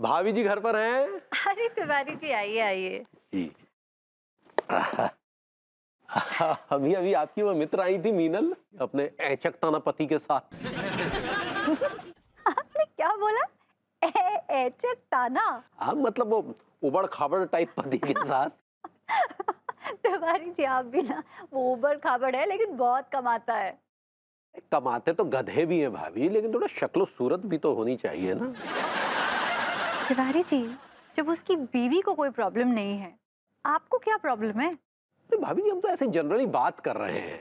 भाभी जी घर पर हैं? अरे तिवारी जी आइए आइए। जी। अभी अभी आपकी वो मित्र आई थी मीनल, अपने ऐचकताना पति के साथ। आपने क्या बोला? ऐचक ताना? हाँ मतलब वो उबड़ खाबड़ टाइप पति के साथ। तिवारी जी आप भी ना, वो उबड़ खाबड़ है लेकिन बहुत कमाता है। कमाते तो गधे भी हैं भाभी, लेकिन थोड़ा शक्ल सूरत भी तो होनी चाहिए ना। तिवारी जी, जब उसकी बीवी को कोई प्रॉब्लम नहीं है, आपको क्या प्रॉब्लम है? अरे भाभी जी हम तो ऐसे जनरली बात कर रहे हैं।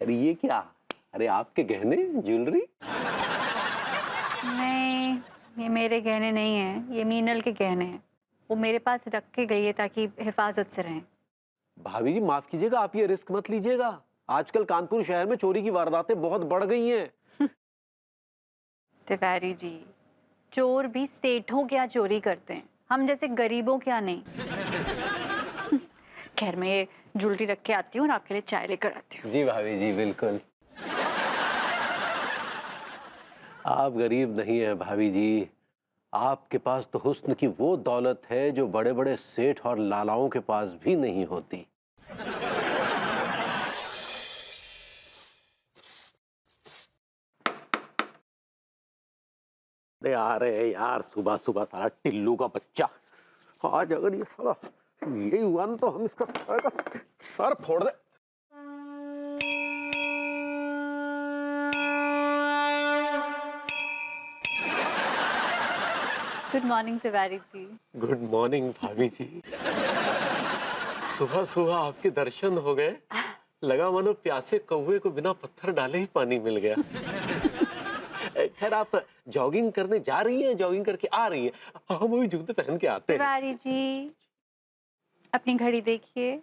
अरे ये क्या? अरे आपके गहने, ज्वेलरी? नहीं, ये मेरे गहने नहीं हैं, ये मीनल के गहने हैं। वो मेरे पास रख के गई है ताकि हिफाजत से रहें। भाभी जी माफ कीजिएगा, आप ये रिस्क मत लीजिएगा। आजकल कानपुर शहर में चोरी की वारदातें बहुत बढ़ गई हैं। तिवारी जी, चोर भी सेठों क्या चोरी करते हैं, हम जैसे गरीबों क्या नहीं। खैर मैं ये ज्वेलरी रख के आती हूँ और आपके लिए चाय लेकर आती हूँ। जी भाभी जी बिल्कुल। आप गरीब नहीं हैं भाभी जी, आपके पास तो हुस्न की वो दौलत है जो बड़े बड़े सेठ और लालाओं के पास भी नहीं होती। अरे आ रहे हैं यार, सुबह सुबह सारा टिल्लू का बच्चा। आज अगर ये साला यही हुआ ना तो हम इसका सारा का सर फोड़ दे। Good morning Tiwari ji. Good morning भाभी जी। सुबह सुबह आपके दर्शन हो गए, लगा मानो प्यासे कौवे को बिना पत्थर डाले ही पानी मिल गया। खैर आप जॉगिंग करने जा रही हैं, जॉगिंग करके आ रही हैं। हम अभी जूते पहन के आते हैं। तिवारी जी, अपनी घड़ी देखिए,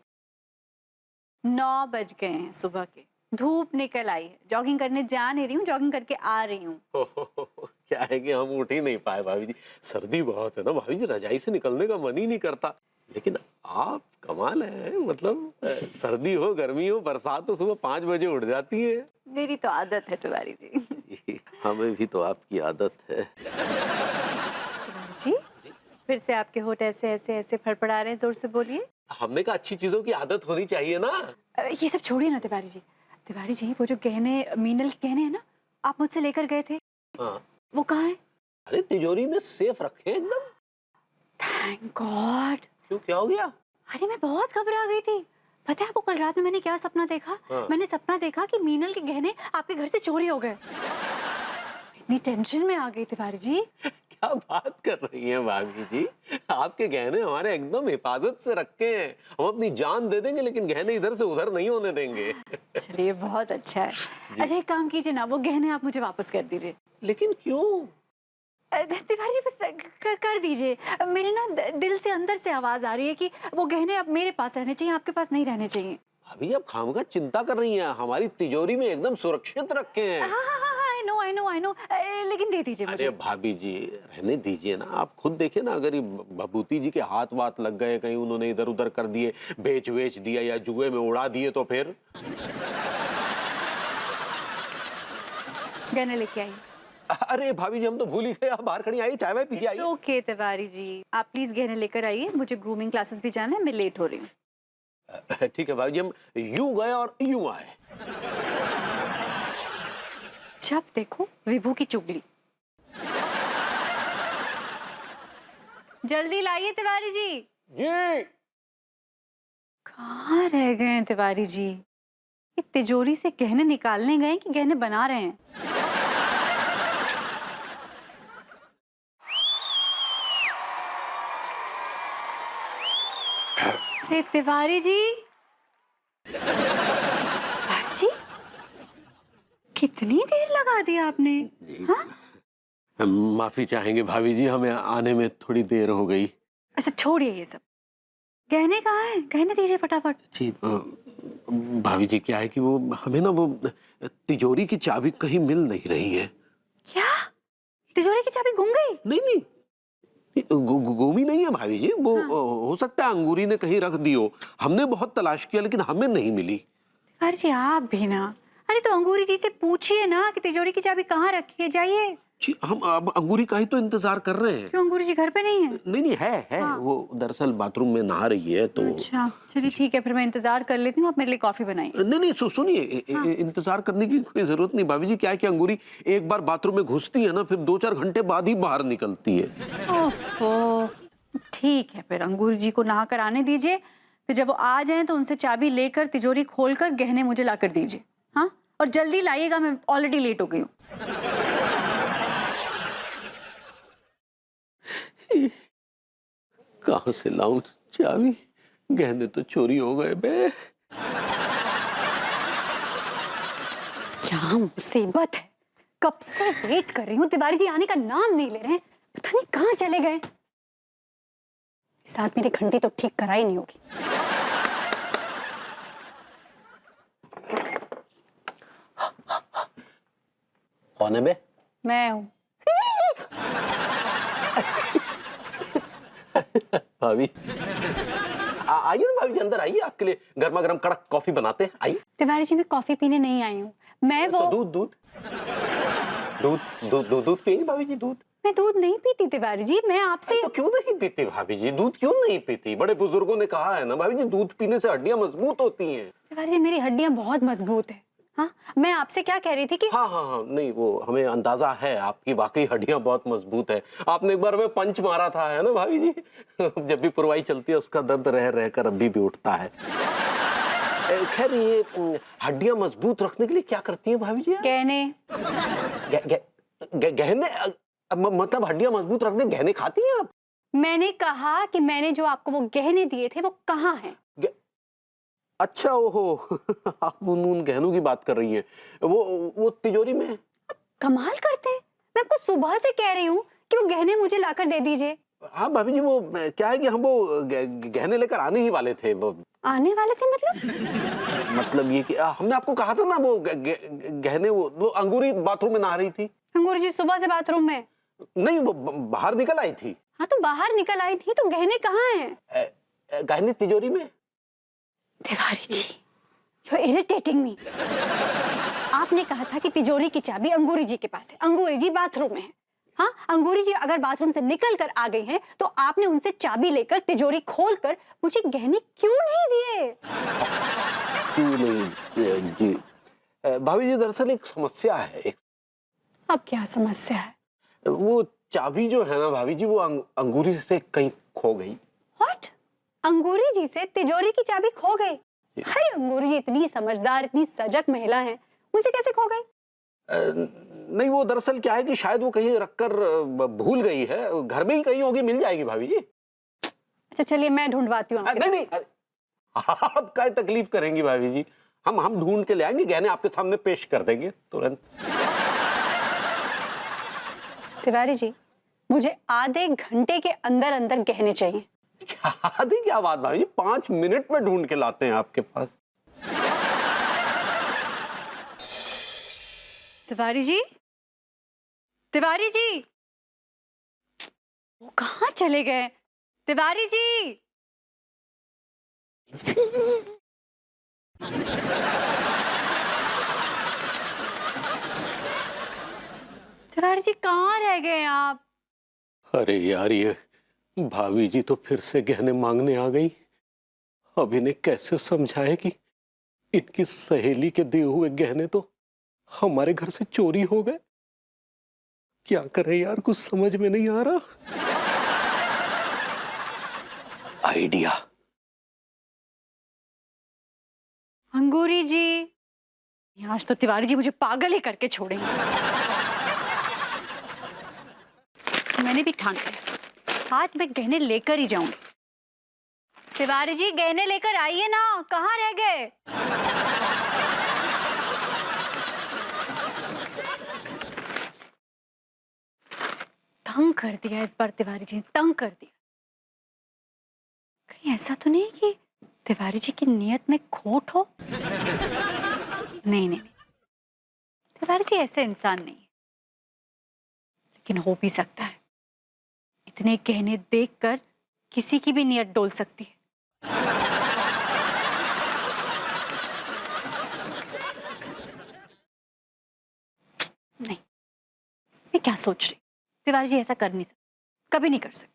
9 बज गए हैं सुबह के। धूप निकल आई है, जॉगिंग करने जा नहीं रही हूँ, जॉगिंग करके आ रही हूँ। क्या है कि हम उठ ही नहीं पाए भाभी जी, सर्दी बहुत है ना भाभी जी, रजाई से निकलने का मन ही नहीं करता। लेकिन आप कमाल है, मतलब सर्दी हो गर्मी हो बरसात हो सुबह 5 बजे उठ जाती है। मेरी तो आदत है तिवारी जी। हमें भी तो आपकी आदत है। तिवारी जी, फिर से आपके होठ ऐसे ऐसे ऐसे फड़फड़ा रहे हैं, जोर से बोलिए। हमने कहा अच्छी चीजों की आदत होनी चाहिए ना। ये सब छोड़िए ना तिवारी जी। तिवारी जी, वो जो गहने मीनल के गहने हैं ना, आप मुझसे लेकर गए थे, हाँ। वो कहाँ है? अरे तिजोरी में सेफ रखे हैं एकदम। Thank God. क्यों, क्या हो गया? अरे मैं बहुत घबरा गई थी। पता है आपको कल रात में मैंने क्या सपना देखा? हाँ। मैंने सपना देखा कि मीनल के गहने आपके घर से चोरी हो गए। इतनी टेंशन में आ गई तिवारी जी। क्या बात कर रही हैं भाभी जी, आपके गहने हमारे एकदम हिफाजत से रखे हैं। हम अपनी जान दे देंगे लेकिन गहने इधर से उधर नहीं होने देंगे। चलिए बहुत अच्छा है। अच्छा एक काम कीजिए ना, वो गहने आप मुझे वापस कर दीजिए। लेकिन क्यों? तिवारी जी बस कर दीजिए। मेरे ना दिल से अंदर से आवाज आ रही है कि वो गहने अब मेरे पास रहने चाहिए, आपके पास नहीं रहने चाहिए। भाभी आप खामखा चिंता कर रही हैं, हमारी तिजोरी में एकदम सुरक्षित रखे हैं। आई नो लेकिन दे दीजिए मुझे। अरे भाभी जी रहने दीजिए ना, आप खुद देखिए ना, अगर ये भभूति जी के हाथ वाथ लग गए, कहीं उन्होंने इधर उधर कर दिए, बेच वेच दिया या जुए में उड़ा दिए तो फिर। गहने लेके आई। अरे भाभी जी हम तो भूल ही गए, आप बाहर खड़ी आइए, चाय वाय पीजिए, आइए। ओके तिवारी जी, आप प्लीज गहने लेकर आइए, मुझे ग्रूमिंग क्लासेस भी जाना है, मैं लेट हो रही हूँ। ठीक है भाभी जी, हम यूं गए और यूं आए। जब देखो विभू की चुगली। जल्दी लाइए तिवारी जी। जी। कहाँ रह गए हैं तिवारी जी? ये तिजोरी से गहने निकालने गए कि गहने बना रहे हैं? तिवारी जी, तिवारी जी, कितनी देर लगा दी आपने? हाँ? हम माफी चाहेंगे भाभी जी, हमें आने में थोड़ी देर हो गई। अच्छा छोड़िए ये सब, गहने कहाँ हैं? गहने दीजिए फटाफट। जी भाभी जी क्या है कि वो हमें ना वो तिजोरी की चाबी कहीं मिल नहीं रही है। क्या? तिजोरी की चाबी गुम गई? नहीं नहीं, गुमी नहीं है भाभी जी, वो हाँ। हो सकता है अंगूरी ने कहीं रख दी हो। हमने बहुत तलाश किया लेकिन हमें नहीं मिली। अरे जी आप भी ना, अरे तो अंगूरी जी से पूछिए ना कि तिजोरी की चाबी कहाँ रखी है, जाइए। जी, हम अब अंगूरी का ही तो इंतजार कर रहे हैं। क्यों अंगूरी जी घर पे नहीं है? नहीं नहीं, है हाँ। वो दरअसल बाथरूम में नहा रही है तो। अच्छा चलिए ठीक है, फिर मैं इंतजार कर लेती हूँ, आप मेरे लिए कॉफी बनाइए। नहीं नहीं, सुनिए, हाँ। इंतजार करने की कोई जरूरत नहीं भाभी जी। क्या है कि अंगूरी एक बार बाथरूम में घुसती है ना, फिर 2-4 घंटे बाद ही बाहर निकलती है। ओहो, ठीक है, फिर अंगूरी जी को नहा कर आने दीजिए, फिर जब वो आ जाएं तो उनसे चाबी लेकर तिजोरी खोलकर गहने मुझे ला कर दीजिए। हाँ, और जल्दी लाइएगा, मैं ऑलरेडी लेट हो गई हूँ। कहाँ से लाऊं चाबी? गहने तो चोरी हो गए बे। क्या मुसीबत है, कब से वेट कर रही हूँ, तिवारी जी आने का नाम नहीं ले रहे हैं, पता नहीं कहाँ चले गए। साथ मेरी घंटी तो ठीक कराई नहीं होगी। कौन है बे? मैं हूँ। भाभी आइए ना भाभी जी, अंदर आइए, आपके लिए गर्मा गर्म कड़क कॉफी बनाते हैं, आइए। तिवारी जी मैं कॉफी पीने नहीं आई हूँ, मैं वो तो दूध दूध दूध दूध दूध दूध पिएंगे भाभी जी? दूध? मैं दूध नहीं पीती तिवारी जी, मैं आपसे तो क्यों नहीं पीती भाभी जी? दूध क्यों नहीं पीती? बड़े बुजुर्गों ने कहा है ना भाभी जी, दूध पीने से हड्डियां मजबूत होती हैं। तिवारी जी मेरी हड्डियां बहुत मजबूत है। हाँ, मैं आपसे क्या कह रही थी कि हाँ हाँ हाँ, नहीं वो हमें अंदाजा है आपकी वाकई हड्डियां बहुत मजबूत है। आपने एक बार हमें पंच मारा था, है ना भाभी जी? जब भी पुरवाई चलती है उसका दर्द रह रह कर अभी भी उठता है। खैर ये हड्डियां मजबूत रखने के लिए क्या करती हैं भाभी जी? गहने। गहने? मतलब हड्डियां मजबूत रखने गहने खाती हैं आप? मैंने कहा कि मैंने जो आपको वो गहने दिए थे वो कहाँ हैं? अच्छा, ओहो आप उन गहनों की बात कर रही हैं। वो तिजोरी में है। कमाल करते हैं, मैं आपको सुबह से कह रही हूँ कि वो गहने मुझे लाकर दे दीजिए। हाँ भाभी जी, वो क्या है कि हम वो गहने लेकर आने ही वाले थे। वो आने वाले थे मतलब? मतलब ये कि हमने आपको कहा था ना, वो गहने, वो अंगूरी बाथरूम में नहा रही थी। अंगूर जी सुबह से बाथरूम में? नहीं, वो बाहर निकल आई थी। हाँ तो बाहर निकल आई थी, तो गहने कहाँ हैं? गहने तिजोरी में। Tiwari ji, you're irritating me. आपने कहा था कि तिजोरी की चाबी अंगूरी जी के पास है, अंगूरी जी बाथरूम में है। हाँ, अंगूरी जी अगर बाथरूम से निकल कर आ गई हैं, तो आपने उनसे चाबी लेकर तिजोरी खोलकर मुझे गहने क्यों नहीं दिए? क्यों नहीं जी? भाभी जी दरअसल एक समस्या है। अब क्या समस्या है? वो चाबी जो है ना भाभी जी, वो अंगूरी से कहीं खो गई। What? अंगूरी जी से तिजोरी की चाबी खो गई? अरे अंगूरी जी इतनी समझदार, इतनी सजग महिला है, उनसे कैसे खो गई? नहीं, वो दरअसल क्या है कि शायद वो कहीं रखकर भूल गई है। घर में ही कहीं होगी, मिल जाएगी भाभी जी। अच्छा चलिए मैं ढूंढवाती हूँ। नहीं नहीं, आप क्या तकलीफ करेंगी भाभी जी? हम ढूंढ के ले आएंगे, गहने आपके सामने पेश कर देंगे तुरंत। तिवारी जी, मुझे आधे घंटे के अंदर अंदर गहने चाहिए। आधी क्या बात भाभी जी, 5 मिनट में ढूंढ के लाते हैं आपके पास। तिवारी जी, तिवारी जी, वो कहाँ चले गए? तिवारी जी, तिवारी जी कहाँ रह गए आप? अरे यार, ये भाभी जी तो फिर से गहने मांगने आ गई। अब इन्हें कैसे समझाए कि इनकी सहेली के दिए हुए गहने तो हमारे घर से चोरी हो गए। क्या करें यार, कुछ समझ में नहीं आ रहा। आइडिया। अंगूरी जी, आज तो तिवारी जी मुझे पागल ही करके छोड़ेंगे। मैंने भी ठान लिया, आज मैं गहने लेकर ही जाऊंगी। तिवारी जी गहने लेकर आइए ना, कहाँ रह गए? तंग कर दिया इस बार तिवारी जी ने, तंग कर दिया। कहीं ऐसा तो नहीं कि तिवारी जी की नीयत में खोट हो? नहीं नहीं नहीं, तिवारी जी ऐसे इंसान नहीं है, लेकिन हो भी सकता है। इतने गहने देखकर किसी की भी नीयत डोल सकती है। नहीं, मैं क्या सोच रही, तिवारी जी ऐसा कर नहीं सकते, कभी नहीं कर सकते।